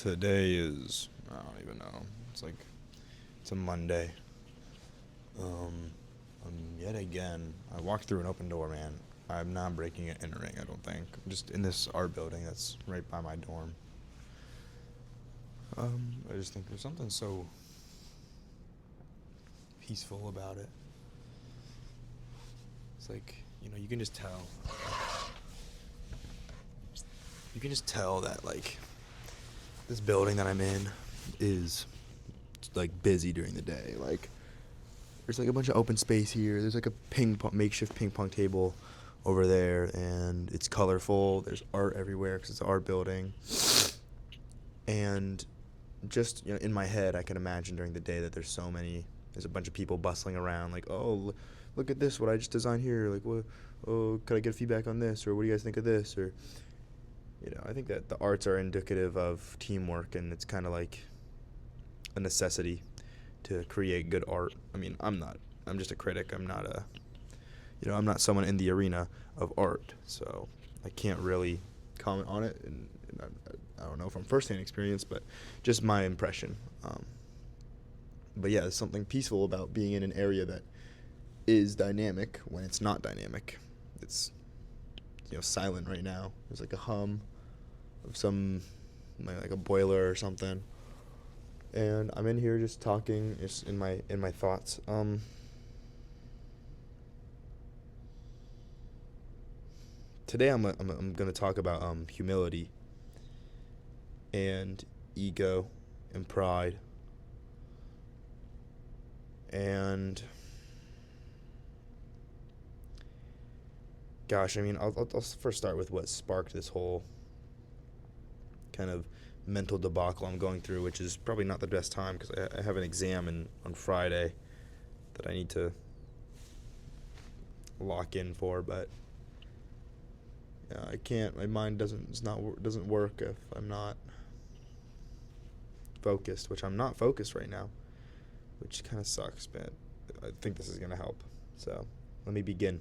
Today is, I don't even know. It's a Monday. Um, Yet again, I walked through an open door, man. I'm not breaking it entering, I don't think. I'm just in this art building that's right by my dorm. I just think there's something so peaceful about it. It's like, you can just tell. You can just tell that, like, this building that I'm in is, like, busy during the day. Like, there's like a bunch of open space here. There's like a makeshift ping pong table over there, and it's colorful. There's art everywhere because it's an art building. And just in my head, I can imagine during the day that there's a bunch of people bustling around, like, oh, look at this, what I just designed here. Like, what? Oh, could I get feedback on this? Or what do you guys think of this? Or I think that the arts are indicative of teamwork, and it's kind of like a necessity to create good art. I mean, I'm just a critic. I'm not someone in the arena of art, so I can't really comment on it, and I don't know from firsthand experience, but just my impression. But yeah, there's something peaceful about being in an area that is dynamic when it's not dynamic. It's silent right now. There's like a hum of some like a boiler or something. And I'm in here just talking, just in my thoughts. Today I'm gonna talk about humility and ego and pride, and gosh, I mean, I'll first start with what sparked this whole kind of mental debacle I'm going through, which is probably not the best time because I have an exam on Friday that I need to lock in for, but I can't. My mind doesn't work if I'm not focused, which I'm not focused right now, which kind of sucks, but I think this is gonna help. So let me begin.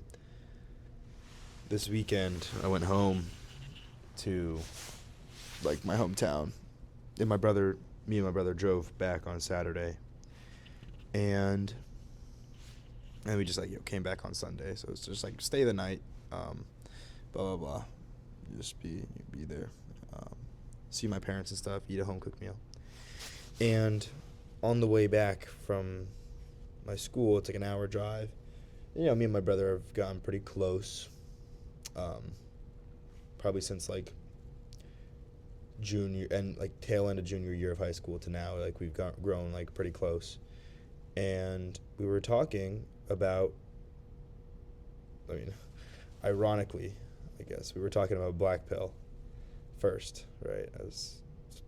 This weekend I went home to like my hometown, and me and my brother drove back on Saturday, and we just came back on Sunday. So it's just like stay the night, blah blah blah, just be there, see my parents and stuff, eat a home cooked meal, and on the way back from my school, it's like an hour drive. Me and my brother have gotten pretty close, probably since like junior and like tail end of junior year of high school to now. Like we've grown like pretty close, and we were talking about, I mean, ironically, I guess we were talking about black pill first, right?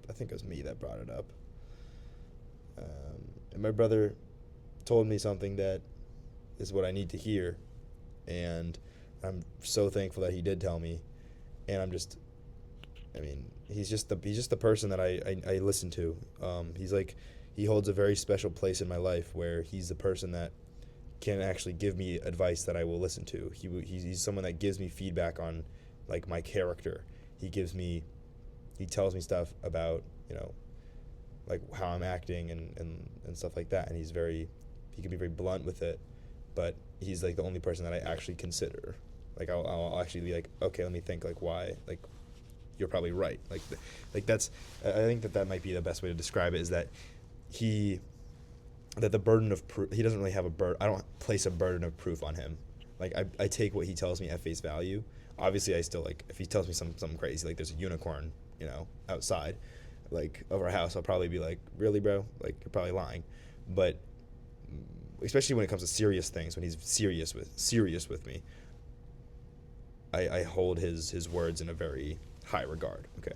I think it was me that brought it up, and my brother told me something that is what I need to hear, and I'm so thankful that he did tell me, and he's just the person that I listen to. He holds a very special place in my life where he's the person that can actually give me advice that I will listen to. He's someone that gives me feedback on like my character. He tells me stuff about like how I'm acting and stuff like that, and he can be very blunt with it, but he's like the only person that I actually consider. Like I'll actually be like, okay, let me think, like why, like you're probably right. Like that's, I think that might be the best way to describe it, is that the burden of proof, he doesn't really have I don't place a burden of proof on him. Like I take what he tells me at face value. Obviously I still, like, if he tells me something crazy, like there's a unicorn, outside, like, of our house, I'll probably be like, really, bro? Like, you're probably lying. But especially when it comes to serious things, when he's serious with me, I hold his words in a very high regard. Okay.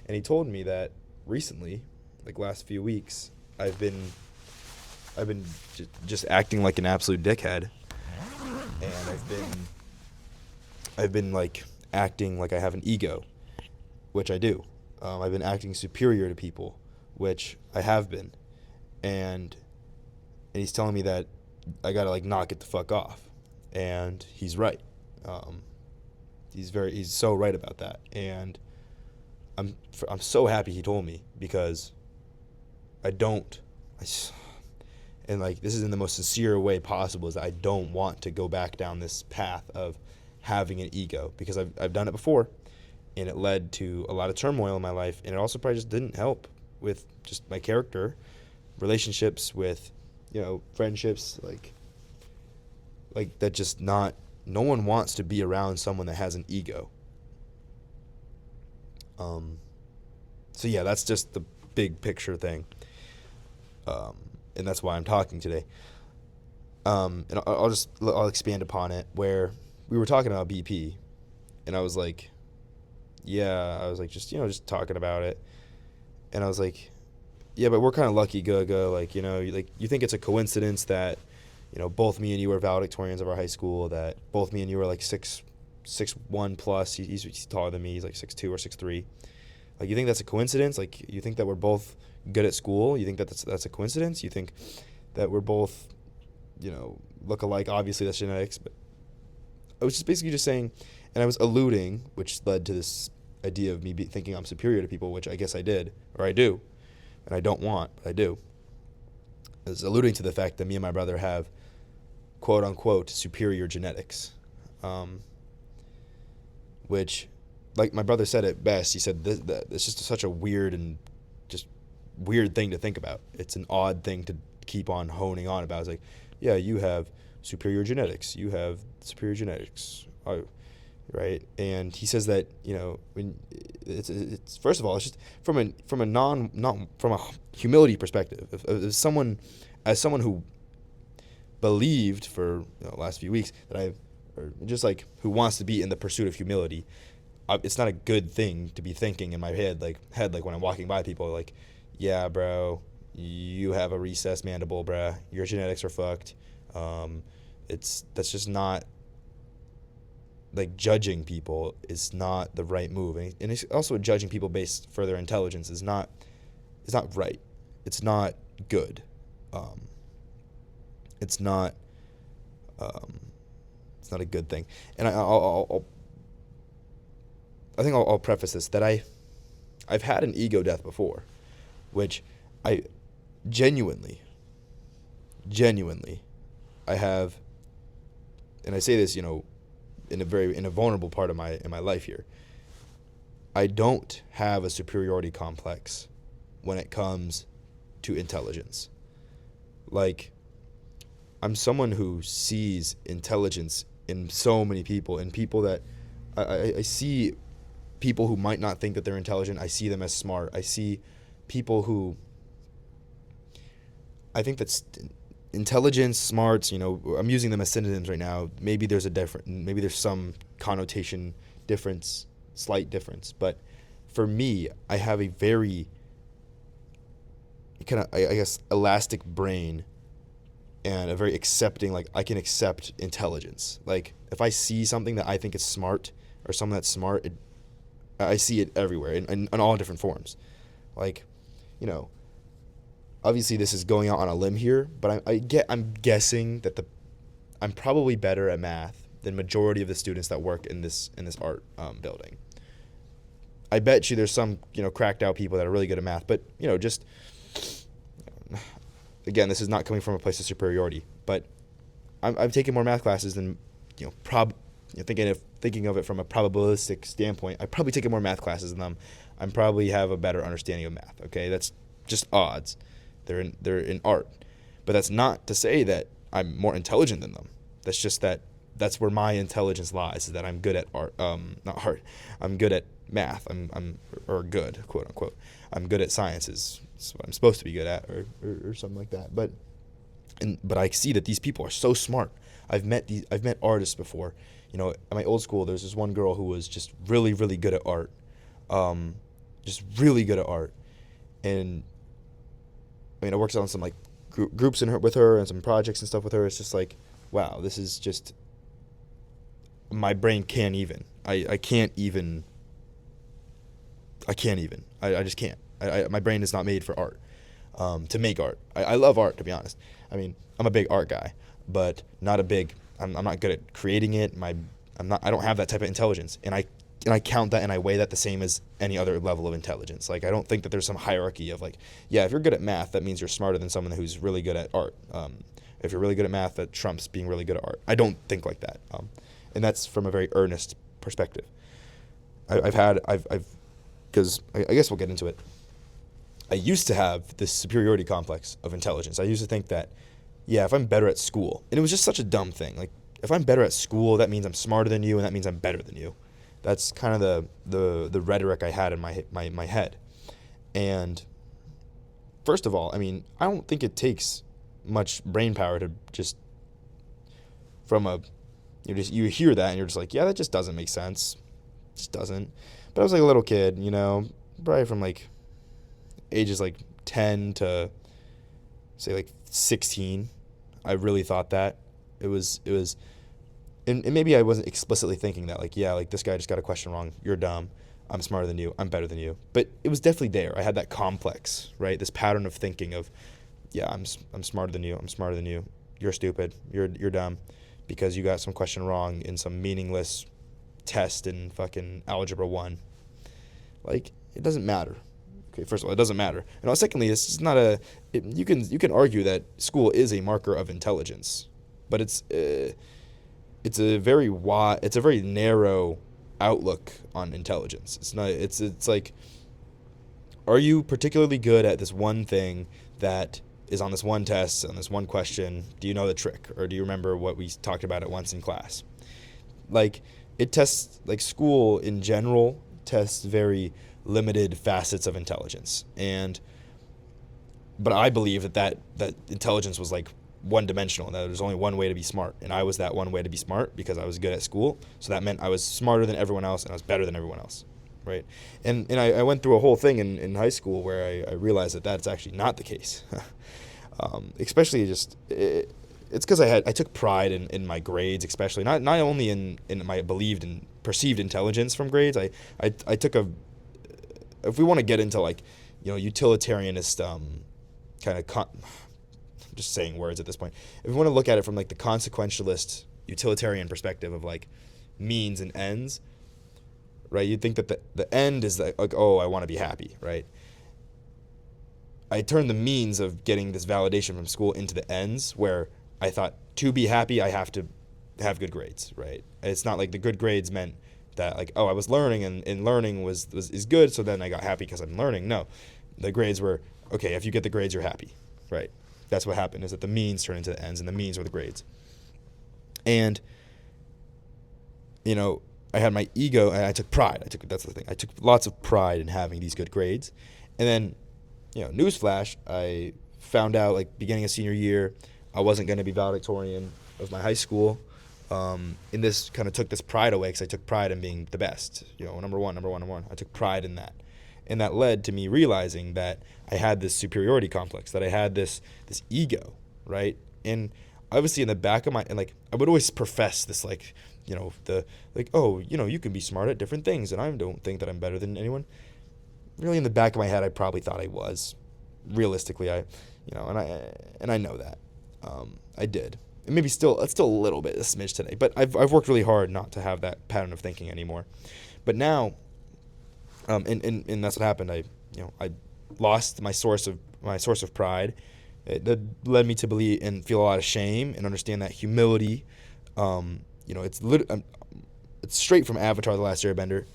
And he told me that recently, like last few weeks, I've been just acting like an absolute dickhead, and I've been like acting like I have an ego, which I do. I've been acting superior to people, which I have been, and he's telling me that I gotta like knock it the fuck off, and he's right. He's so right about that, and I'm so happy he told me, because I don't, and like this is in the most sincere way possible, is that I don't want to go back down this path of having an ego, because I've done it before, and it led to a lot of turmoil in my life, and it also probably just didn't help with just my character, relationships, with friendships, like that. Just not, no one wants to be around someone that has an ego. So yeah, that's just the big picture thing, and that's why I'm talking today. And I'll expand upon it, where we were talking about BP, and I was like, just talking about it, and I was like, yeah, but we're kind of lucky, Guga. Like, you think it's a coincidence that, both me and you are valedictorians of our high school, that both me and you are like 6'1" plus. He's taller than me. He's like 6'2" or 6'3". Like, you think that's a coincidence? Like, you think that we're both good at school? You think that that's a coincidence? You think that we're both, look alike? Obviously, that's genetics. But I was just basically just saying, and I was alluding, which led to this idea of me thinking I'm superior to people, which I guess I did, or I do, and I don't want, but I do. I was alluding to the fact that me and my brother have, quote unquote, superior genetics, which, like my brother said it best. He said that it's just such a weird thing to think about. It's an odd thing to keep on honing on about. It's like, yeah, you have superior genetics. You have superior genetics. Right? And he says that, when it's first of all, it's just from a humility perspective. If someone who believed for the last few weeks that who wants to be in the pursuit of humility, it's not a good thing to be thinking in my head like when I'm walking by people, like, yeah, bro, you have a recessed mandible, bruh. Your genetics are fucked. That's just not, like, judging people is not the right move, and it's also judging people based for their intelligence is not right. It's not good. It's not a good thing. And I think I'll preface this that I've had an ego death before, which I genuinely I have, and I say this, in a vulnerable part of in my life here. I don't have a superiority complex when it comes to intelligence. Like, I'm someone who sees intelligence in so many people, and people that I see people who might not think that they're intelligent. I see them as smart. I see people who I think that's intelligence, smarts, I'm using them as synonyms right now. Maybe there's some connotation difference, slight difference. But for me, I have a very kind of, I guess, elastic brain, and a very accepting, like, I can accept intelligence. Like, if I see something that I think is smart, or someone that's smart, I see it everywhere in all different forms. Like, obviously this is going out on a limb here, but I'm guessing that I'm probably better at math than majority of the students that work in this art building. I bet you there's some cracked out people that are really good at math, but just again, this is not coming from a place of superiority, but I've taken more math classes than thinking of it from a probabilistic standpoint. I've probably taken more math classes than them. I probably have a better understanding of math. Okay, that's just odds. They're in art, but that's not to say that I'm more intelligent than them. That's just that's where my intelligence lies. Is that I'm good at art, not art. I'm good at math. I'm good, quote unquote. I'm good at sciences. It's what I'm supposed to be good at, or something like that. But I see that these people are so smart. I've met artists before. At my old school, there's this one girl who was just really, really good at art, just really good at art, and I worked on some groups with her and some projects and stuff with her. It's just like, wow, this is just, my brain can't even. I can't even. I just can't. My brain is not made for art, to make art. I love art, to be honest. I'm a big art guy, but not a big. I'm not good at creating it. I don't have that type of intelligence, and I count that and I weigh that the same as any other level of intelligence. Like, I don't think that there's some hierarchy of like, yeah, if you're good at math, that means you're smarter than someone who's really good at art. If you're really good at math, that trumps being really good at art. I don't think like that. And that's from a very earnest perspective. Because I guess we'll get into it. I used to have this superiority complex of intelligence. I used to think that, yeah, if I'm better at school, and it was just such a dumb thing. Like, if I'm better at school, that means I'm smarter than you, and that means I'm better than you. That's kind of the rhetoric I had in my head. And first of all, I mean, I don't think it takes much brain power to just you hear that and you're just like, yeah, that just doesn't make sense. It just doesn't. But I was like a little kid, probably from like ages like 10 to say like 16. I really thought that it was and maybe I wasn't explicitly thinking that, like, yeah, like, this guy just got a question wrong, you're dumb, I'm smarter than you, I'm better than you. But it was definitely there. I had that complex, right? This pattern of thinking of, yeah, I'm smarter than you, I'm smarter than you, you're stupid, you're dumb because you got some question wrong in some meaningless test in fucking algebra 1. Like, it doesn't matter. Okay, first of all, it doesn't matter. And secondly, this is not you can argue that school is a marker of intelligence, but it's a very narrow outlook on intelligence. It's not. It's like, are you particularly good at this one thing that is on this one test, on this one question? Do you know the trick, or do you remember what we talked about it once in class? Like, it tests, like, school in general tests very limited facets of intelligence, but I believe that intelligence was like one-dimensional, that there's only one way to be smart, and I was that one way to be smart because I was good at school. So that meant I was smarter than everyone else and I was better than everyone else, right? And I went through a whole thing in high school where I realized that that's actually not the case. Especially just it's because I took pride in my grades, especially not only in my believed and perceived intelligence from grades. I took if we want to get into, like, utilitarianist kind of I'm just saying words at this point. If we want to look at it from, like, the consequentialist utilitarian perspective of, like, means and ends, right? You'd think that the end is like, oh, I want to be happy, right? I turned the means of getting this validation from school into the ends, where I thought, to be happy, I have to have good grades, right? It's not like the good grades meant that, like, oh, I was learning and learning is good, so then I got happy because I'm learning. No, the grades were, okay, if you get the grades, you're happy, right? That's what happened, is that the means turned into the ends, and the means were the grades. And, I had my ego, and I took pride. That's the thing. I took lots of pride in having these good grades. And then, newsflash, I found out, like, beginning of senior year, I wasn't going to be valedictorian of my high school. And this kind of took this pride away, because I took pride in being the best. Number one. I took pride in that. And that led to me realizing that I had this superiority complex, that I had this ego, right? And obviously in the back of I would always profess this, like, you can be smart at different things, and I don't think that I'm better than anyone. Really, in the back of my head, I probably thought I was. Realistically, and I know that. I did. And maybe it's still a little bit, a smidge today, but I've worked really hard not to have that pattern of thinking anymore. But now, and that's what happened. I lost my source of pride. That led me to believe and feel a lot of shame and understand that humility. It's straight from Avatar: The Last Airbender.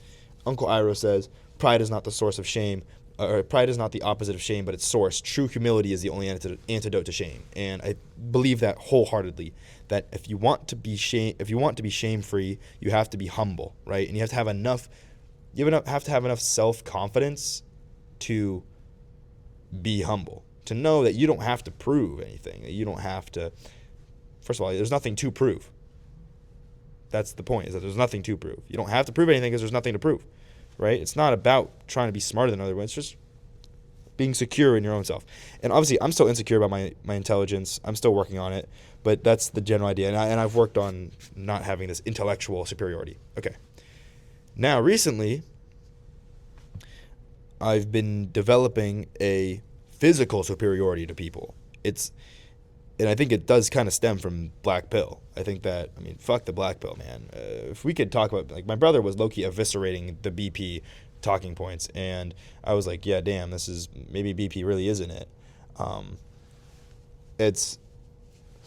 Uncle Iroh says, "Pride is not the source of shame, or pride is not the opposite of shame, but its source. True humility is the only antidote to shame." And I believe that wholeheartedly. That if you want to be shame-free, you have to be humble, right? And you have to have enough. You have to have enough self-confidence to be humble, to know that you don't have to prove anything. That you don't have to. First of all, there's nothing to prove. That's the point, is that there's nothing to prove. You don't have to prove anything because there's nothing to prove, right? It's not about trying to be smarter than other ones. It's just being secure in your own self. And obviously, I'm still insecure about my intelligence. I'm still working on it, but that's the general idea. And I've worked on not having this intellectual superiority. Okay. Now, recently, I've been developing a physical superiority to people. And I think it does kind of stem from black pill. I think that, I mean, fuck the black pill, man. If we could talk about, like, my brother was low-key eviscerating the BP talking points, and I was like, yeah, damn, this is, maybe BP really isn't it. Um, it's,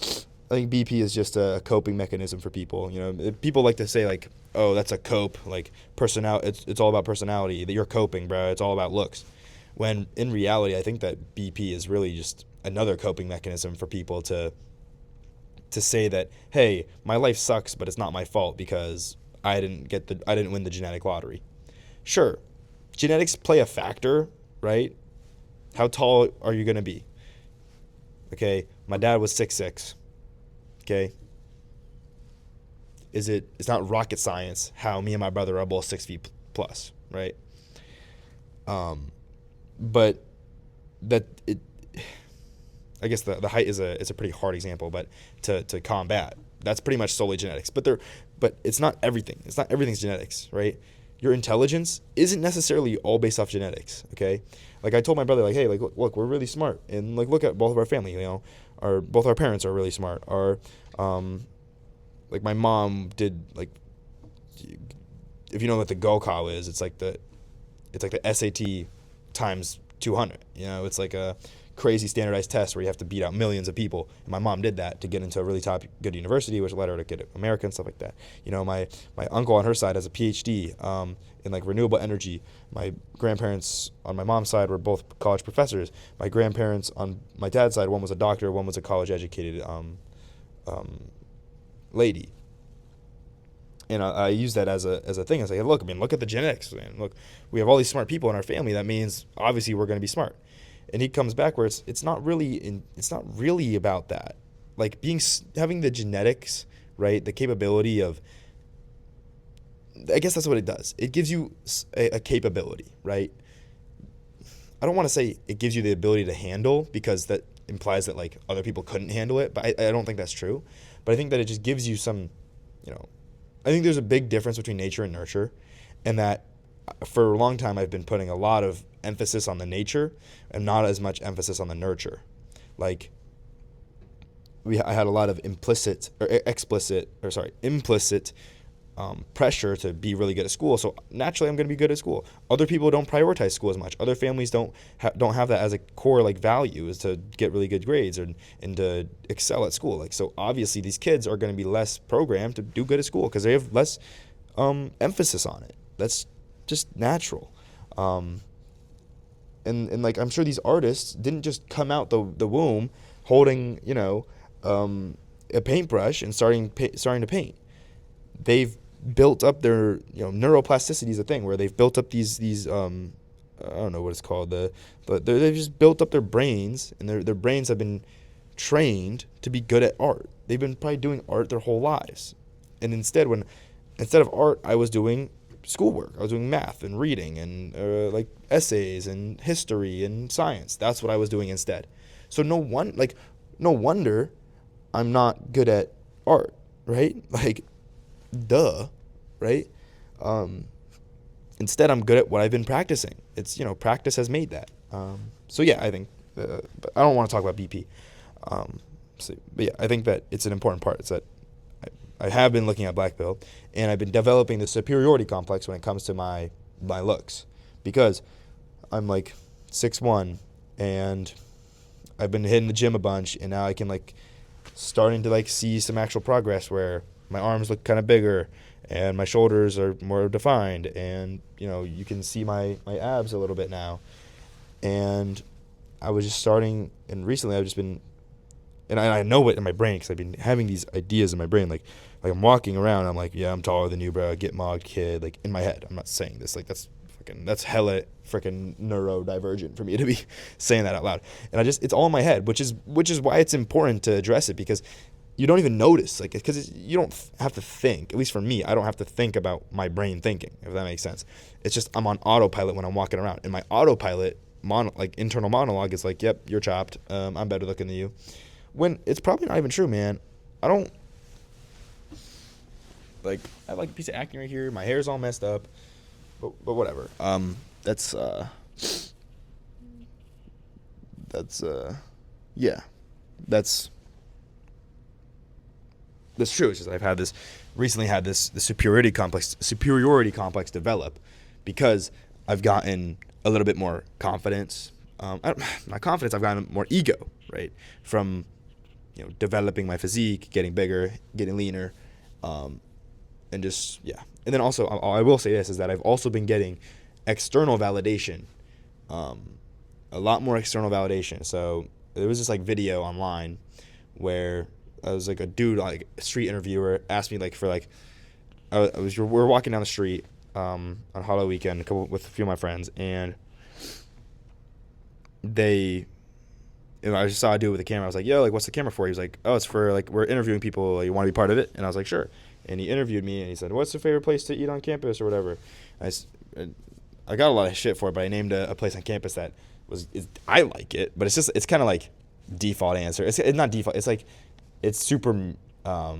I think BP is just a coping mechanism for people. You know, people like to say, like, oh, that's a cope, like, it's all about personality, that you're coping, bro, it's all about looks. When in reality, I think that BP is really just another coping mechanism for people to say that, hey, my life sucks, but it's not my fault because I didn't win the genetic lottery. Sure, genetics play a factor, right? How tall are you gonna be? Okay, my dad was 6'6". Okay, it's not rocket science how me and my brother are both 6 feet plus, right? Um, but that it I guess the height is a pretty hard example, but to combat, that's pretty much solely genetics. But it's not everything. It's not everything's genetics, right? Your intelligence isn't necessarily all based off genetics. Okay, like I told my brother, like, hey, like, look, we're really smart, and like, look at both of our family. You know, both our parents are really smart. Um, like, my mom did, like, if you know what the Gokal is, it's like the SAT times 200. You know, it's like a crazy standardized test where you have to beat out millions of people. And my mom did that to get into a really top good university, which led her to get America and stuff like that. You know, my uncle on her side has a PhD in, like, renewable energy. My grandparents on my mom's side were both college professors. My grandparents on my dad's side, one was a doctor, one was a college educated lady. And I use that as a thing. I say, look, I mean, look at the genetics, man. Look, we have all these smart people in our family. That means obviously we're going to be smart. And he comes back where it's not really about that. Like, having the genetics, right? The capability of, I guess that's what it does. It gives you a capability, right? I don't want to say it gives you the ability to handle, because that implies that, like, other people couldn't handle it. But I don't think that's true. But I think that it just gives you some, you know, I think there's a big difference between nature and nurture, and that for a long time I've been putting a lot of emphasis on the nature and not as much emphasis on the nurture. Like, I had a lot of implicit pressure to be really good at school. So naturally, I'm going to be good at school. Other people don't prioritize school as much. Other families don't have that as a core, like, value, is to get really good grades and to excel at school. Like, so obviously these kids are going to be less programmed to do good at school because they have less emphasis on it. That's just natural. And like, I'm sure these artists didn't just come out the womb holding, you know, a paintbrush and starting to paint. They've built up their, you know, neuroplasticity is a thing where they've built up these I don't know what it's called, but they've just built up their brains, and their brains have been trained to be good at art. They've been probably doing art their whole lives. And instead of art, I was doing schoolwork. I was doing math and reading and like essays and history and science. That's what I was doing instead. So no wonder I'm not good at art, right? Like, duh, right? Instead, I'm good at what I've been practicing. It's, you know, practice has made that. So yeah, I think, but I don't want to talk about BP. But yeah, I think that it's an important part. It's that I have been looking at black pill, and I've been developing the superiority complex when it comes to my looks, because I'm like 6'1", and I've been hitting the gym a bunch, and now I can, like, starting to, like, see some actual progress where my arms look kind of bigger and my shoulders are more defined, and, you know, you can see my abs a little bit now. And I was just starting, and recently I've just been, and I know it in my brain because I've been having these ideas in my brain, like I'm walking around, I'm like, yeah, I'm taller than you, bro, get mogged, kid, like, in my head. I'm not saying this, like, that's hella freaking neurodivergent for me to be saying that out loud. And it's all in my head, which is why it's important to address it, because you don't even notice, like, because you don't have to think. At least for me, I don't have to think about my brain thinking, if that makes sense. It's just I'm on autopilot when I'm walking around, and my autopilot internal monologue is like, yep, you're chopped, I'm better looking than you, when it's probably not even true, man. I don't, like, I have, like, a piece of acne right here, my hair's all messed up, but whatever. That's yeah, that's that's true. It's just I've had this recently had this the superiority complex develop because I've gotten a little bit more confidence. Not confidence. I've gotten more ego, right, from developing my physique, getting bigger, getting leaner, and just And then also I will say this is that I've also been getting external validation, a lot more external validation. So there was this like video online where I was like a dude, like a street interviewer, asked me like for like we were walking down the street on Halloween weekend with a few of my friends, and I just saw a dude with a camera. I was like, yo, like what's the camera for? He was like, oh, it's for like we're interviewing people. You want to be part of it? And I was like, sure. And he interviewed me and he said, what's your favorite place to eat on campus or whatever? I got a lot of shit for it, but I named a place on campus that I like it, but it's kind of like default answer. It's not default. It's like it's super. I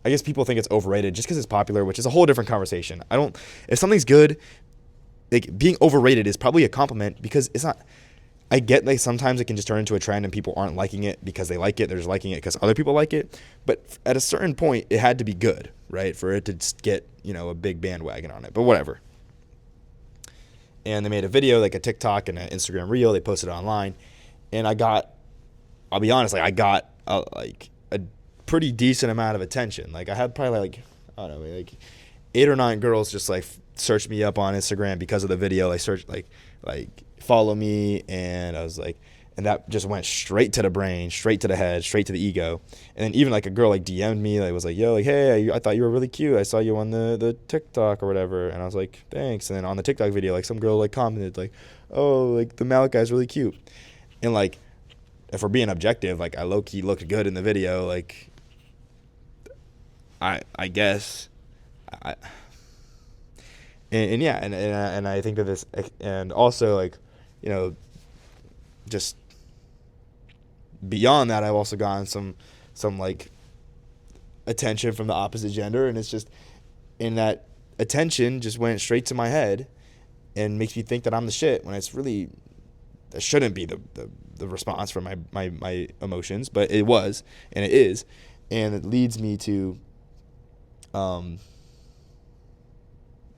guess people think it's overrated just because it's popular, which is a whole different conversation. If something's good, like being overrated is probably a compliment because it's not. I get like sometimes it can just turn into a trend and people aren't liking it because they like it. They're just liking it because other people like it. But at a certain point, it had to be good, right, for it to just get a big bandwagon on it. But whatever. And they made a video, like a TikTok and an Instagram reel. They posted it online, and I'll be honest, like I got a pretty decent amount of attention. Like I had probably like I don't know, like 8 or 9 girls just like searched me up on Instagram because of the video. Like searched like follow me, and I was like, and that just went straight to the brain, straight to the head, straight to the ego. And then even like a girl like DM'd me, like was like, yo, like hey, I thought you were really cute. I saw you on the TikTok or whatever, and I was like, thanks. And then on the TikTok video, like some girl like commented like, oh, like the Malik guy's really cute. And like, if we're being objective, like I low key looked good in the video, like I guess. And I think that this, and also like, just beyond that, I've also gotten some like attention from the opposite gender, and it's just, and that attention just went straight to my head and makes me think that I'm the shit when it's really, that shouldn't be the response from my emotions, but it was, and it is, and it leads me into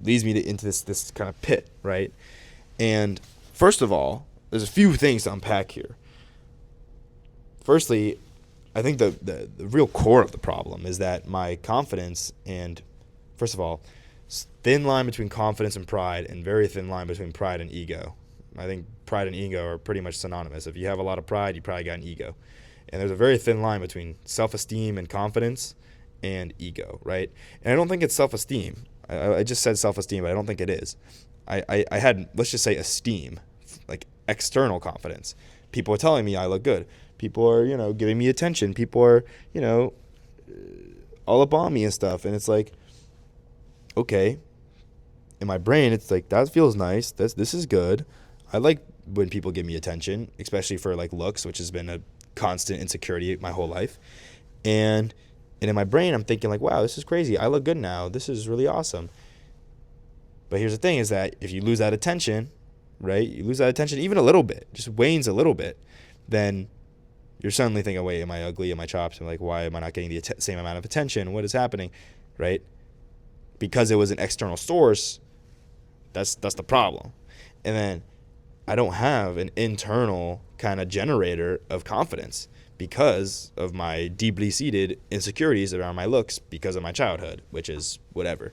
this kind of pit, right? And first of all, there's a few things to unpack here. Firstly, I think the real core of the problem is that my confidence, and first of all, thin line between confidence and pride, and very thin line between pride and ego. I think pride and ego are pretty much synonymous. If you have a lot of pride, you probably got an ego. And there's a very thin line between self-esteem and confidence and ego, right? And I don't think it's self-esteem. I just said self-esteem, but I don't think it is. I had, let's just say, esteem, like external confidence. People are telling me I look good. People are, giving me attention. People are, all up on me and stuff. And it's like, okay, in my brain, it's like, that feels nice. This is good. I like when people give me attention, especially for like looks, which has been a constant insecurity my whole life. And in my brain, I'm thinking like, wow, this is crazy. I look good now. This is really awesome. But here's the thing is that if you lose that attention, right, you lose that attention even a little bit, just wanes a little bit, then you're suddenly thinking, wait, am I ugly? Am I chopped? And like, why am I not getting the same amount of attention? What is happening, right? Because it was an external source, that's the problem. And then I don't have an internal kind of generator of confidence because of my deeply seated insecurities around my looks because of my childhood, which is whatever.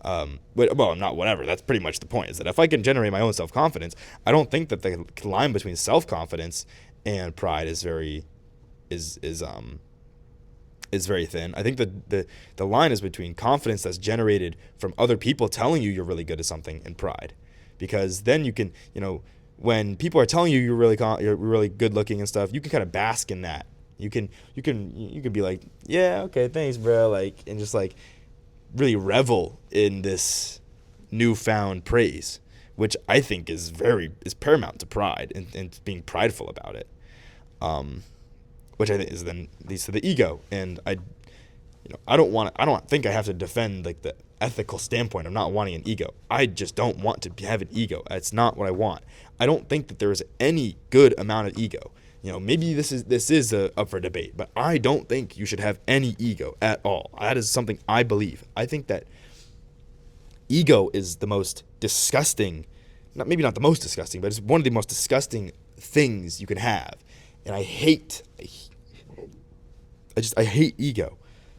Well, not whatever. That's pretty much the point, is that if I can generate my own self-confidence, I don't think that the line between self-confidence and pride is very thin. I think that the line is between confidence that's generated from other people telling you you're really good at something and pride. Because then you can, when people are telling you you're really good looking and stuff, you can kind of bask in that. You can be like, yeah, okay, thanks, bro, like, and just like really revel in this newfound praise, which I think is paramount to pride and being prideful about it. Which I think is then leads to the ego. And I don't think I have to defend like the ethical standpoint of not wanting an ego. I just don't want to have an ego. That's not what I want. I don't think that there is any good amount of ego. maybe this is up for debate, but I don't think you should have any ego at all. That is something I believe. I think that ego is the most disgusting, maybe not the most disgusting, but it's one of the most disgusting things you can have. And I hate ego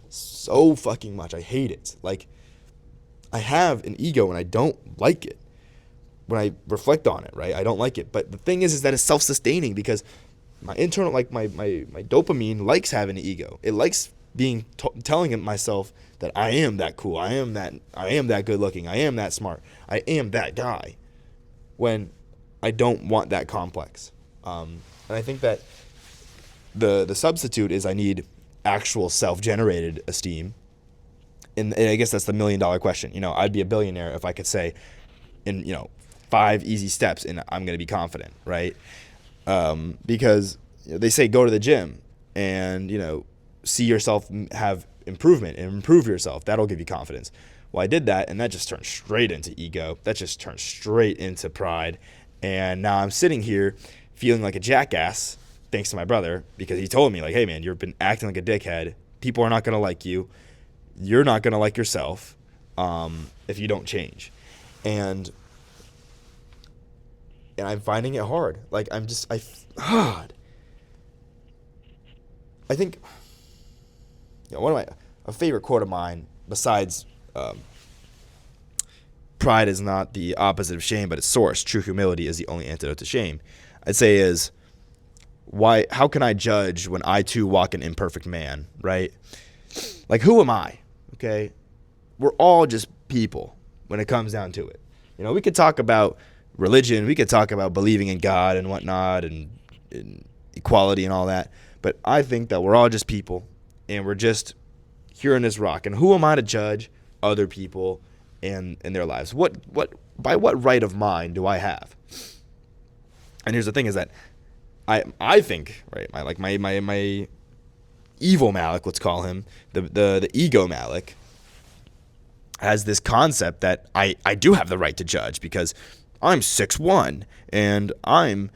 so fucking much. I hate it. Like, I have an ego and I don't like it. When I reflect on it, right, I don't like it. But the thing is that it's self-sustaining, because my internal, like my dopamine likes having an ego. It likes telling myself that I am that cool. I am that good looking. I am that smart. I am that guy. When I don't want that complex. And I think that the substitute is I need actual self-generated esteem. And I guess that's the $1 million question. I'd be a billionaire if I could say, in 5 easy steps, and I'm going to be confident, right? Because they say go to the gym and, see yourself have improvement and improve yourself. That'll give you confidence. Well, I did that, and that just turned straight into ego. That just turned straight into pride. And now I'm sitting here feeling like a jackass, thanks to my brother, because he told me, like, hey, man, you've been acting like a dickhead. People are not going to like you. You're not going to like yourself if you don't change. And I'm finding it hard. Like, I think, a favorite quote of mine, besides pride is not the opposite of shame, but its source. True humility is the only antidote to shame. I'd say is, how can I judge when I too walk an imperfect man, right? Like, who am I? Okay. We're all just people when it comes down to it. We could talk about religion, we could talk about believing in God and whatnot, and equality and all that. But I think that we're all just people, and we're just here in this rock. And who am I to judge other people and their lives? By what right of mine do I have? And here's the thing: is that I think, right, my evil Malik, let's call him the ego Malik, has this concept that I do have the right to judge, because I'm 6'1", and I'm,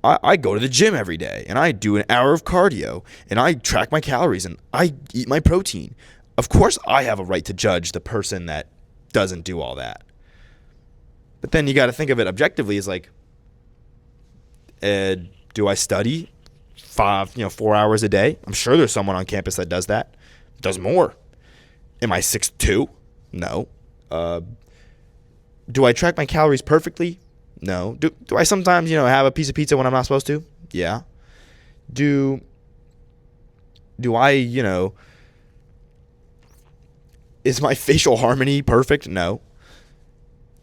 I go to the gym every day, and I do an hour of cardio, and I track my calories, and I eat my protein. Of course I have a right to judge the person that doesn't do all that. But then you got to think of it objectively as like, do I study 4 hours a day? I'm sure there's someone on campus that does that. Does more. Am I 6'2"? No. Do I track my calories perfectly? No. Do I sometimes, have a piece of pizza when I'm not supposed to? Yeah. Do I, is my facial harmony perfect? No.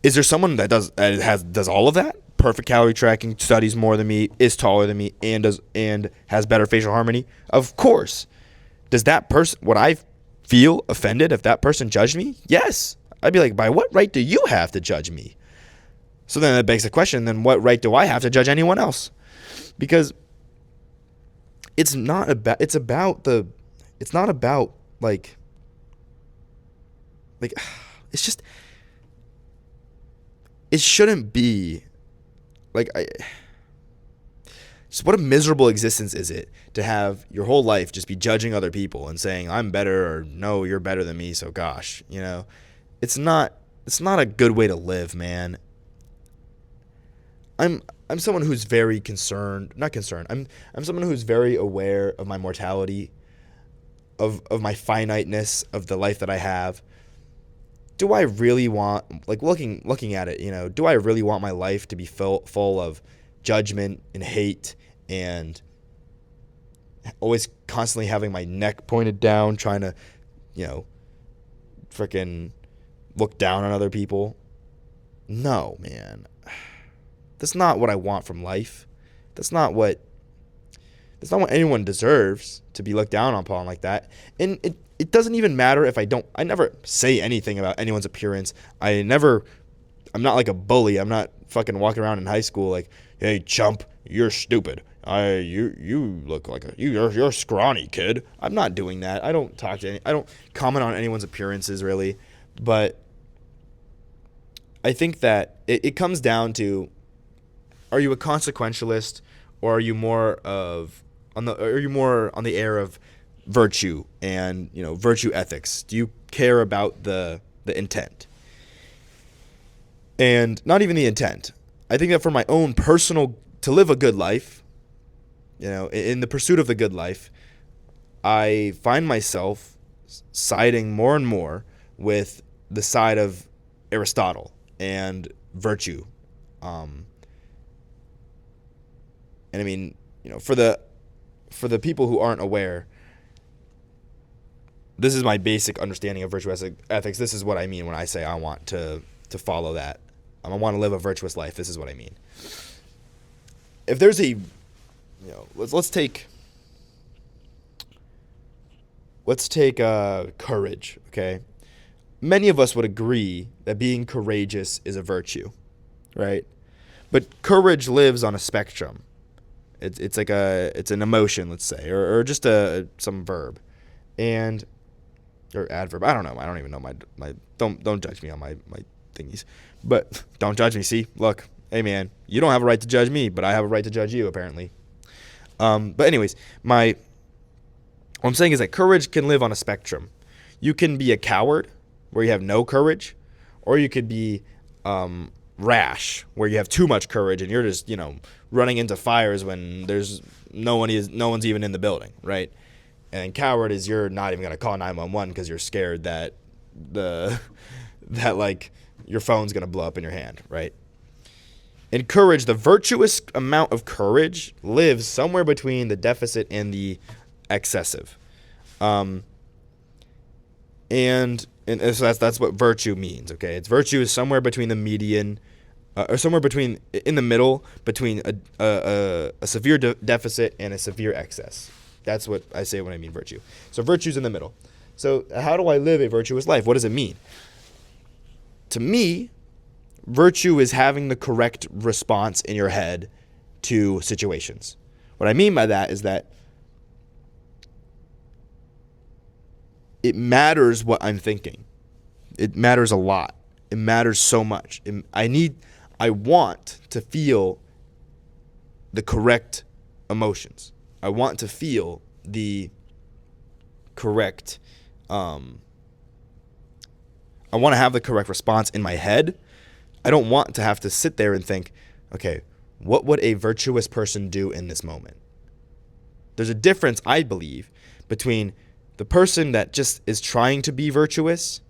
Is there someone that does all of that? Perfect calorie tracking, studies more than me, is taller than me, and has better facial harmony? Of course. Does that person, would I feel offended if that person judged me? Yes. I'd be like, by what right do you have to judge me? So then that begs the question, then what right do I have to judge anyone else? Because it's not about like it's just, it shouldn't be like, just what a miserable existence is it to have your whole life just be judging other people and saying I'm better, or no, you're better than me, so gosh, it's not a good way to live, man. I'm someone who's very not concerned. I'm someone who's very aware of my mortality, of my finiteness, of the life that I have. Do I really want, like, looking at it, do I really want my life to be full of judgment and hate and always constantly having my neck pointed down, trying to, freaking look down on other people? No, man. That's not what I want from life. That's not what anyone deserves, to be looked down upon like that. And it doesn't even matter if I never say anything about anyone's appearance. I'm not like a bully. I'm not fucking walking around in high school like, hey, chump, you're stupid. You look like you're a scrawny kid. I'm not doing that. I don't comment on anyone's appearances really. But I think that it comes down to, are you a consequentialist, or are you more on the air of virtue and, virtue ethics? Do you care about the intent? And not even the intent. I think that for my own personal, to live a good life, in the pursuit of the good life, I find myself siding more and more with the side of Aristotle and virtue. And I mean, for the people who aren't aware, this is my basic understanding of virtuous ethics. This is what I mean when I say I want to follow that. I want to live a virtuous life. This is what I mean. If there's let's take courage, okay? Many of us would agree that being courageous is a virtue, right? But courage lives on a spectrum. It's like it's an emotion, let's say, or just some verb, or adverb. I don't know. I don't even know my don't judge me on my thingies, but don't judge me. See, look, hey man, you don't have a right to judge me, but I have a right to judge you apparently. But anyways, what I'm saying is that courage can live on a spectrum. You can be a coward where you have no courage, or you could be rash where you have too much courage and you're just running into fires when there's no one's even in the building, right? And coward is you're not even gonna call 911 because you're scared that like your phone's gonna blow up in your hand, right? In courage, the virtuous amount of courage lives somewhere between the deficit and the excessive, and so that's what virtue means. Okay, virtue is somewhere between the median, or somewhere between in the middle between a severe deficit and a severe excess. That's what I say when I mean virtue. So virtue's in the middle. So how do I live a virtuous life? What does it mean? To me, virtue is having the correct response in your head to situations. What I mean by that is that it matters what I'm thinking. It matters a lot. It matters so much. I want to feel the correct emotions. I want to feel the correct, I want to have the correct response in my head. I don't want to have to sit there and think, okay, what would a virtuous person do in this moment? There's a difference, I believe, between the person that just is trying to be virtuous,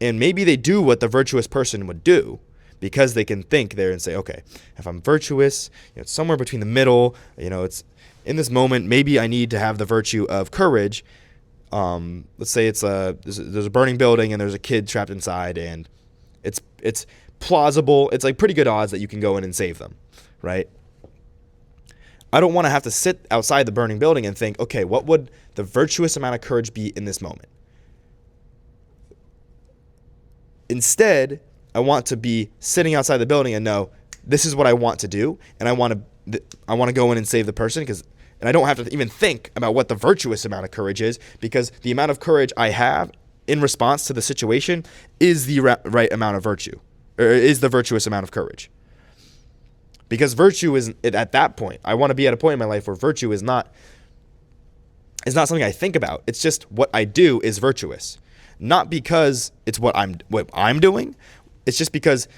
and maybe they do what the virtuous person would do because they can think there and say, okay, if I'm virtuous, it's somewhere between the middle, it's in this moment, maybe I need to have the virtue of courage. Let's say there's a burning building and there's a kid trapped inside, and it's plausible. It's like pretty good odds that you can go in and save them, right? I don't want to have to sit outside the burning building and think, okay, what would the virtuous amount of courage be in this moment? Instead, I want to be sitting outside the building and know this is what I want to do, and I want to go in and save the person, and I don't have to even think about what the virtuous amount of courage is, because the amount of courage I have in response to the situation is the right amount of virtue, or is the virtuous amount of courage. Because virtue is at that point. I want to be at a point in my life where virtue is not something I think about. It's just what I do is virtuous. Not because it's what I'm doing. It's just because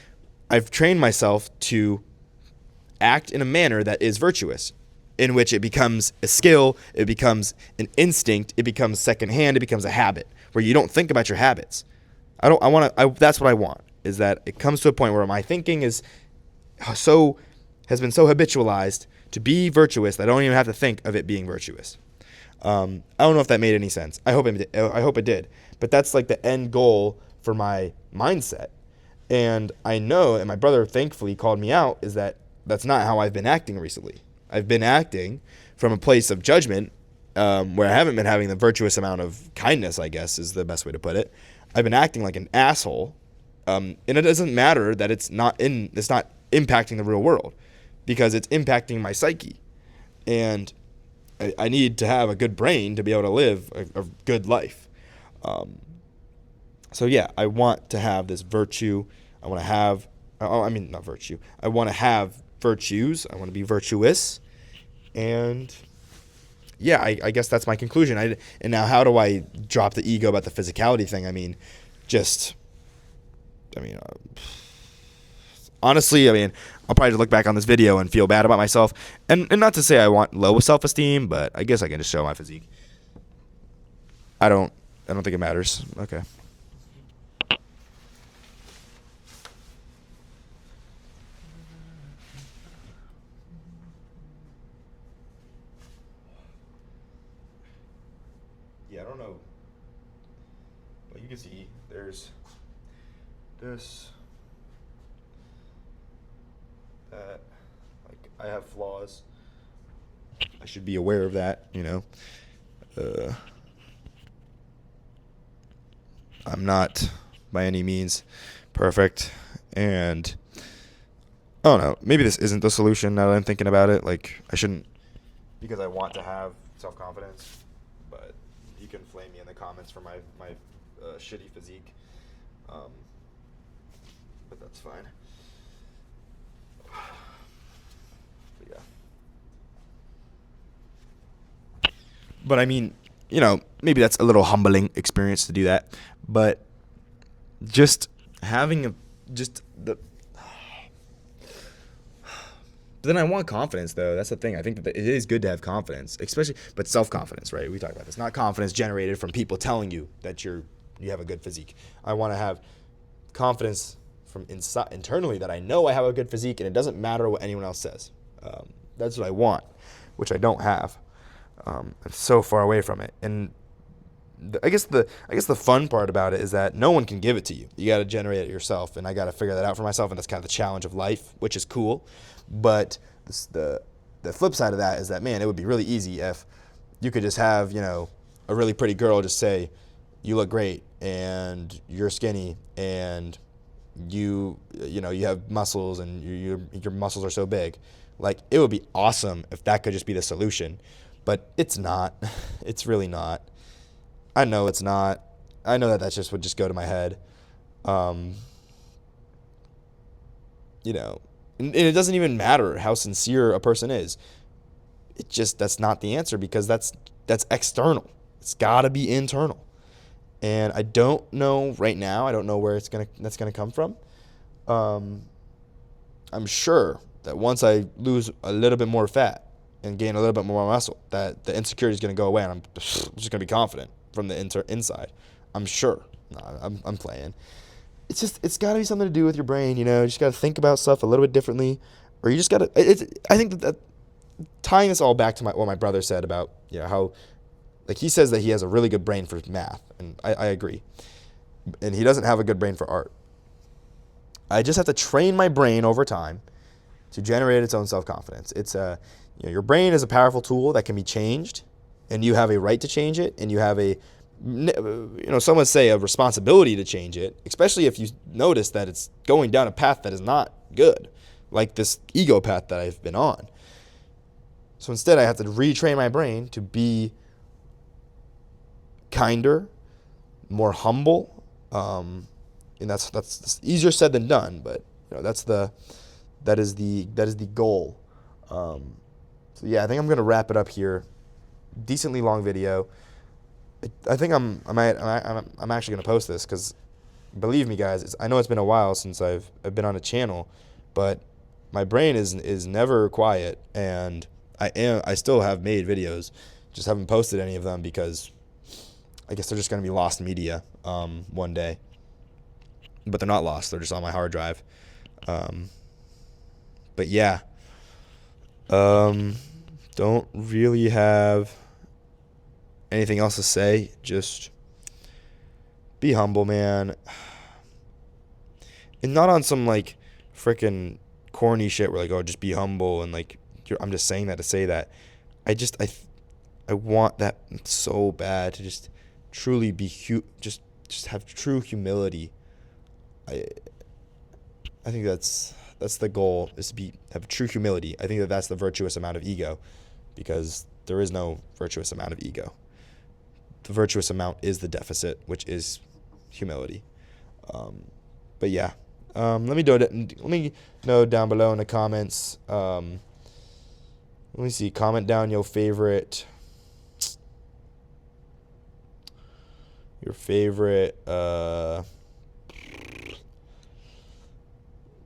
I've trained myself to act in a manner that is virtuous, in which it becomes a skill, it becomes an instinct, it becomes secondhand, it becomes a habit where you don't think about your habits. That's what I want, is that it comes to a point where my thinking has been so habitualized to be virtuous that I don't even have to think of it being virtuous. I don't know if that made any sense. I hope it did. But that's like the end goal for my mindset. And I know, and my brother thankfully called me out, is that that's not how I've been acting recently. I've been acting from a place of judgment, where I haven't been having the virtuous amount of kindness, I guess is the best way to put it. I've been acting like an asshole, and it doesn't matter that it's not impacting the real world, because it's impacting my psyche. And I need to have a good brain to be able to live a good life. So yeah, I want to have this virtue. I want to have, not virtue. I want to have virtues. I want to be virtuous. And yeah, I guess that's my conclusion. And now how do I drop the ego about the physicality thing? I mean, just, I mean, honestly, I mean, I'll probably just look back on this video and feel bad about myself. And not to say I want low self-esteem, but I guess I can just show my physique. I don't think it matters. Okay. Yeah, I don't know. Well, you can see there's this, that, like, I have flaws. I should be aware of that, you know. I'm not by any means perfect, and I don't know, maybe this isn't the solution now that I'm thinking about it. Like, I shouldn't, because I want to have self-confidence, but you can flame me in the comments for my shitty physique. But that's fine. But yeah. But I mean, you know, maybe that's a little humbling experience to do that. But just having just the. But then I want confidence, though. That's the thing. I think that it is good to have confidence, especially, but self-confidence, right? We talk about this. Not confidence generated from people telling you that you have a good physique. I want to have confidence from inside, internally, that I know I have a good physique, and it doesn't matter what anyone else says. That's what I want, which I don't have. I'm so far away from it, and I guess the fun part about it is that no one can give it to you. You got to generate it yourself, and I got to figure that out for myself, and that's kind of the challenge of life, which is cool. But the flip side of that is that, man, it would be really easy if you could just have, you know, a really pretty girl just say, you look great, and you're skinny, and you know, you have muscles, and your muscles are so big. Like, it would be awesome if that could just be the solution, but it's not. It's really not. I know it's not. I know that just would just go to my head. You know, and it doesn't even matter how sincere a person is. It just, that's not the answer, because that's external. It's got to be internal. And I don't know right now. I don't know where that's gonna come from. I'm sure that once I lose a little bit more fat and gain a little bit more muscle, that the insecurity is gonna go away, and I'm just gonna be confident from the inside. I'm sure. No, I'm playing. It's got to be something to do with your brain, you know. You just got to think about stuff a little bit differently, or you just got to. I think that tying this all back to what my brother said about, you know, how, like, he says that he has a really good brain for math, and I agree, and he doesn't have a good brain for art. I just have to train my brain over time to generate its own self-confidence. It's you know, your brain is a powerful tool that can be changed, and you have a right to change it, and you have a, you know, some would say a responsibility to change it, especially if you notice that it's going down a path that is not good, like this ego path that I've been on. So instead, I have to retrain my brain to be kinder, more humble, and that's easier said than done. But, you know, that is the goal. So yeah, I think I'm gonna wrap it up here. Decently long video. I think I'm actually gonna post this, because, believe me, guys, I know it's been a while since I've been on a channel, but my brain is never quiet, and I still have made videos, just haven't posted any of them because I guess they're just gonna be lost media one day. But they're not lost; they're just on my hard drive. But yeah, don't really have anything else to say. Just be humble, man. And not on some, like, freaking corny shit where, like, oh, just be humble, and, like, I'm just saying that to say that. I want that so bad, to just truly be just have true humility. I think that's the goal, is to have true humility. I think that's the virtuous amount of ego, because there is no virtuous amount of ego. The virtuous amount is the deficit, which is humility. But yeah, let me know down below in the comments. Let me see. Comment down your favorite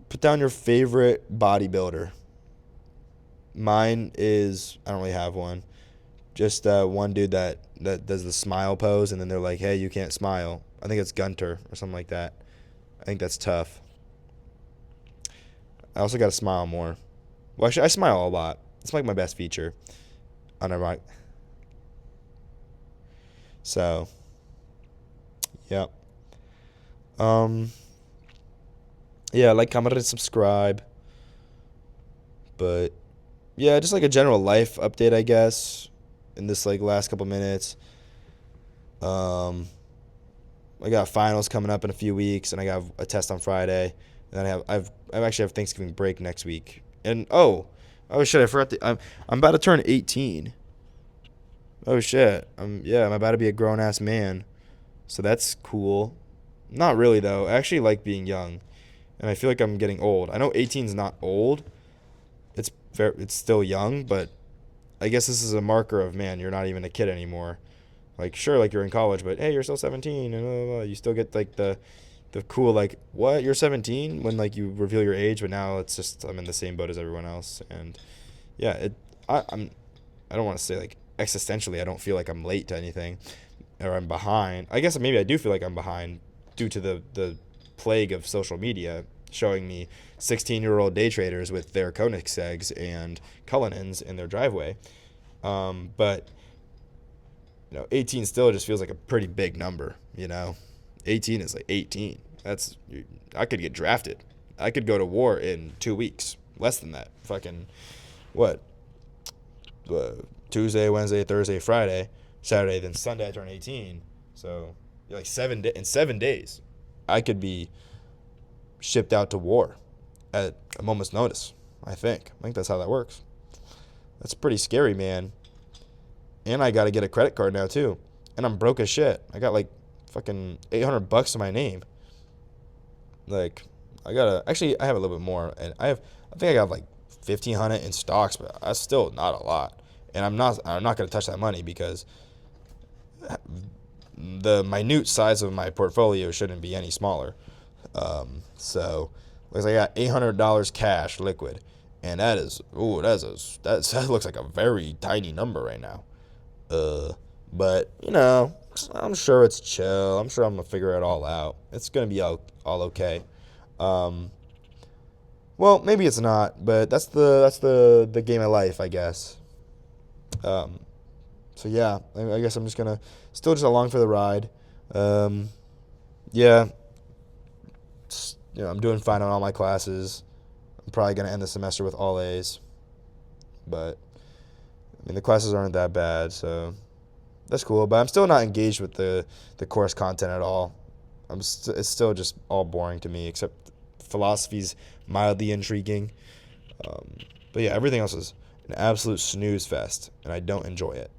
put down your favorite bodybuilder. Mine is, I don't really have one. Just one dude that does the smile pose, and then they're like, hey, you can't smile. I think it's Gunter or something like that. I think that's tough. I also got to smile more. Well, actually, I smile a lot. It's like my best feature on a mic. So, yeah. Um, yeah, like, comment, and subscribe. But yeah, just like a general life update, I guess, in this like last couple minutes. Um, I got finals coming up in a few weeks, and I got a test on Friday, and then I actually have Thanksgiving break next week. And oh shit, I forgot I'm about to turn 18. Oh shit, I'm about to be a grown ass man, so that's cool. Not really though. I actually like being young, and I feel like I'm getting old. I know 18 is not old. It's still young, but I guess this is a marker of, man, you're not even a kid anymore. Like, sure, like you're in college, but hey, you're still 17, and you still get like the cool, like, what, you're 17 when like you reveal your age, but now it's just I'm in the same boat as everyone else. And yeah, I don't want to say like existentially I don't feel like I'm late to anything or I'm behind. I guess maybe I do feel like I'm behind due to the plague of social media showing me 16-year-old day traders with their Koenigsegg's and Cullinans in their driveway. But 18 still just feels like a pretty big number. 18 is like 18. I could get drafted. I could go to war in 2 weeks. Less than that. Fucking what? Tuesday, Wednesday, Thursday, Friday, Saturday, then Sunday I turn 18. So like in 7 days, I could be shipped out to war at a moment's notice. I think that's how that works. That's pretty scary, man. And I got to get a credit card now too, and I'm broke as shit. I got like fucking $800 to my name. Like, I have a little bit more, and I think I got like 1,500 in stocks, but that's still not a lot. And I'm not gonna touch that money because the minute size of my portfolio shouldn't be any smaller. So, looks like I got $800 cash liquid, and that looks like a very tiny number right now. But I'm sure it's chill. I'm sure I'm gonna figure it all out. It's gonna be all okay. Well, maybe it's not, but that's the game of life, I guess. So yeah, I guess I'm just gonna still just along for the ride. Yeah, I'm doing fine on all my classes. I'm probably gonna end the semester with all A's, but I mean the classes aren't that bad, so that's cool. But I'm still not engaged with the course content at all. It's still just all boring to me, except philosophy's mildly intriguing. But yeah, everything else is an absolute snooze fest, and I don't enjoy it,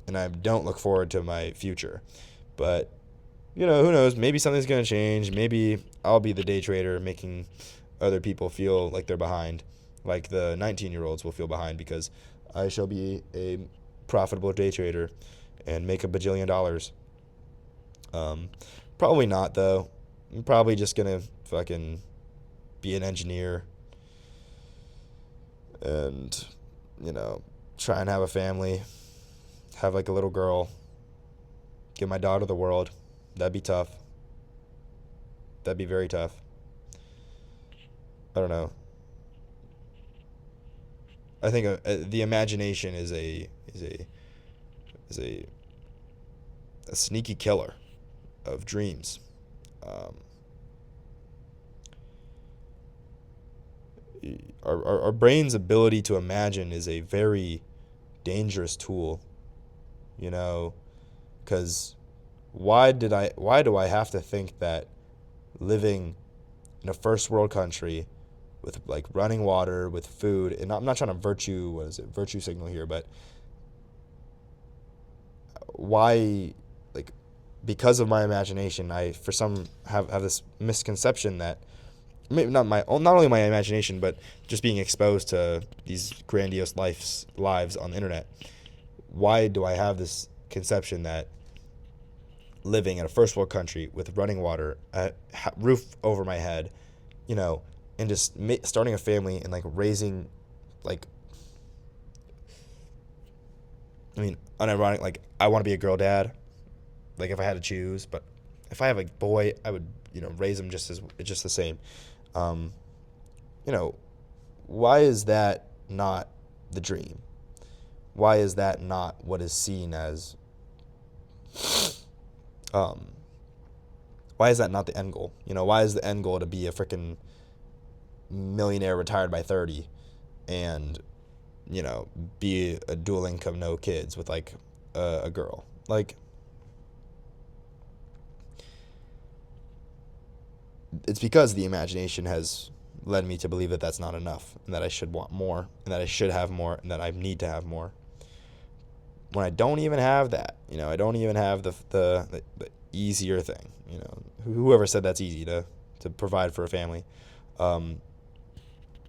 and I don't look forward to my future. But who knows? Maybe something's gonna change. Maybe I'll be the day trader making other people feel like they're behind, like the 19-year-olds will feel behind because I shall be a profitable day trader and make $1 bajillion. Probably not though. I'm probably just gonna fucking be an engineer and try and have a family, have like a little girl, give my daughter the world. That'd be tough. That'd be very tough. I don't know. I think the imagination is a sneaky killer of dreams. Um, our brain's ability to imagine is a very dangerous tool, because why do I have to think that living in a first world country with like running water, with food, and I'm not trying to virtue signal here, but why, like, because of my imagination, I for some have this misconception that maybe not only my imagination, but just being exposed to these grandiose lives on the internet. Why do I have this conception that living in a first world country with running water, a roof over my head, you know, and just starting a family and like raising, like, I mean, unironic, like I want to be a girl dad, like if I had to choose, but if I have a boy, I would, raise him just the same. Um, you know, why is that not the dream? Why is that not what is seen as, um, why is that not the end goal? Why is the end goal to be a freaking millionaire retired by 30 and, be a dual income, no kids with like a girl? Like, it's because the imagination has led me to believe that that's not enough and that I should want more and that I should have more and that I need to have more. When I don't even have that, I don't even have the easier thing, whoever said that's easy to provide for a family. Um,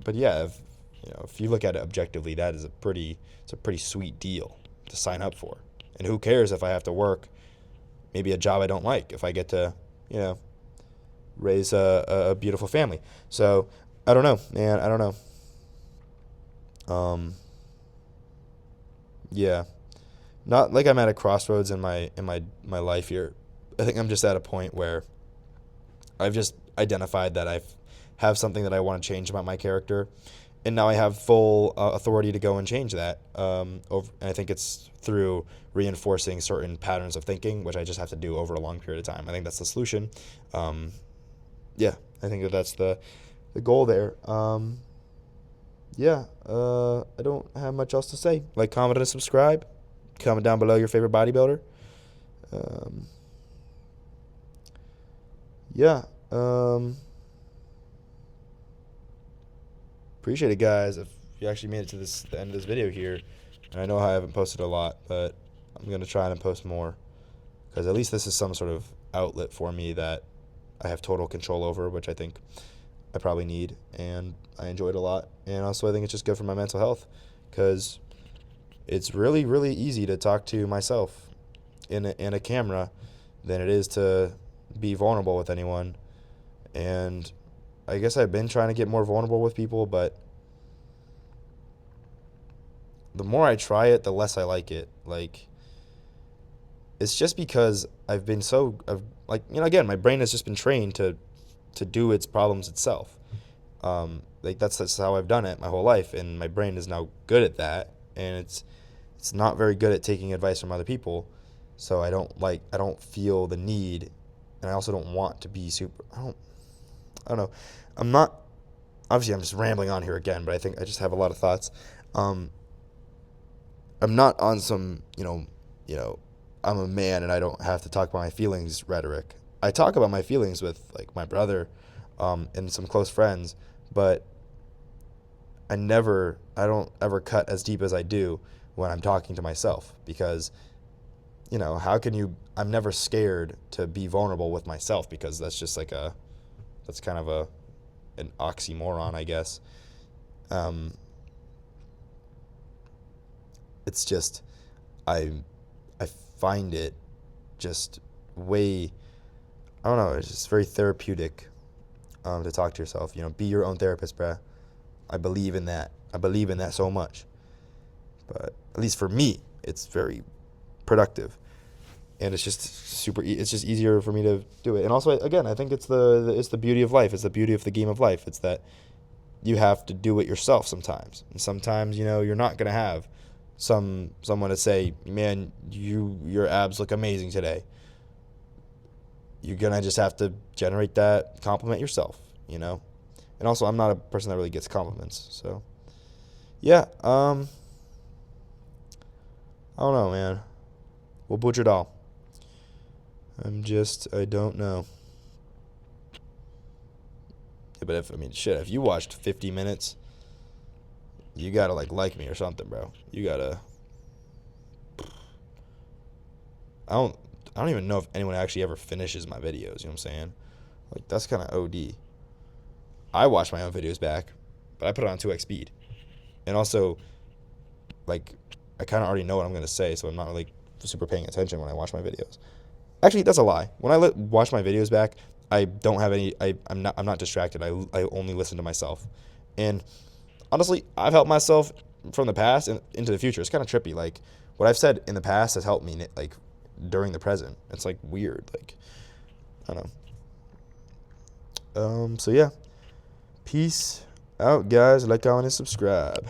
but yeah, if you look at it objectively, it's a pretty sweet deal to sign up for. And who cares if I have to work maybe a job I don't like if I get to, raise a beautiful family. So I don't know, man. I don't know. Yeah, not like I'm at a crossroads in my life here. I think I'm just at a point where I've just identified that I have something that I want to change about my character, and now I have full authority to go and change that. And I think it's through reinforcing certain patterns of thinking, which I just have to do over a long period of time. I think that's the solution. Um, yeah, I think that's the goal there. Yeah, I don't have much else to say. Like, comment, and subscribe. Comment down below your favorite bodybuilder. Um, yeah. Appreciate it, guys. If you actually made it to the end of this video here, and I know I haven't posted a lot, but I'm gonna try and post more because at least this is some sort of outlet for me that I have total control over, which I think I probably need, and I enjoyed a lot. And also, I think it's just good for my mental health because it's really, really easy to talk to myself in a camera than it is to be vulnerable with anyone. And I guess I've been trying to get more vulnerable with people, but the more I try it, the less I like it. Like, it's just because again, my brain has just been trained to do its problems itself. Like that's how I've done it my whole life, and my brain is now good at that, and it's not very good at taking advice from other people. So I don't feel the need, and I also don't want to be super. I don't know. I'm not. Obviously, I'm just rambling on here again, but I think I just have a lot of thoughts. Um, I'm not on some, I'm a man and I don't have to talk about my feelings rhetoric. I talk about my feelings with like my brother, and some close friends, but I don't ever cut as deep as I do when I'm talking to myself because, I'm never scared to be vulnerable with myself because that's just that's kind of an oxymoron, I guess. Um, it's just, I I find it just way, I don't know, it's just very therapeutic, to talk to yourself. Be your own therapist, bruh. I believe in that. I believe in that so much. But at least for me, it's very productive, and it's just it's just easier for me to do it. And also, again, I think it's it's the beauty of life. It's the beauty of the game of life. It's that you have to do it yourself sometimes, and sometimes you're not gonna have someone to say, man, your abs look amazing today. You're gonna just have to generate that compliment yourself, and also I'm not a person that really gets compliments, so yeah. I don't know, man. We'll butcher it all. I don't know. Yeah, but if you watched 50 minutes, you gotta like me or something, bro. You gotta. I don't. I don't even know if anyone actually ever finishes my videos. You know what I'm saying? Like, that's kind of OD. I watch my own videos back, but I put it on 2x speed. And also, like, I kind of already know what I'm going to say, so I'm not really super paying attention when I watch my videos. Actually, that's a lie. When I watch my videos back, I don't have any. I'm not distracted. I only listen to myself, and honestly, I've helped myself from the past and into the future. It's kind of trippy. Like what I've said in the past has helped me like during the present. It's like weird. Like I don't know. So yeah, peace out, guys. Like, comment, and subscribe.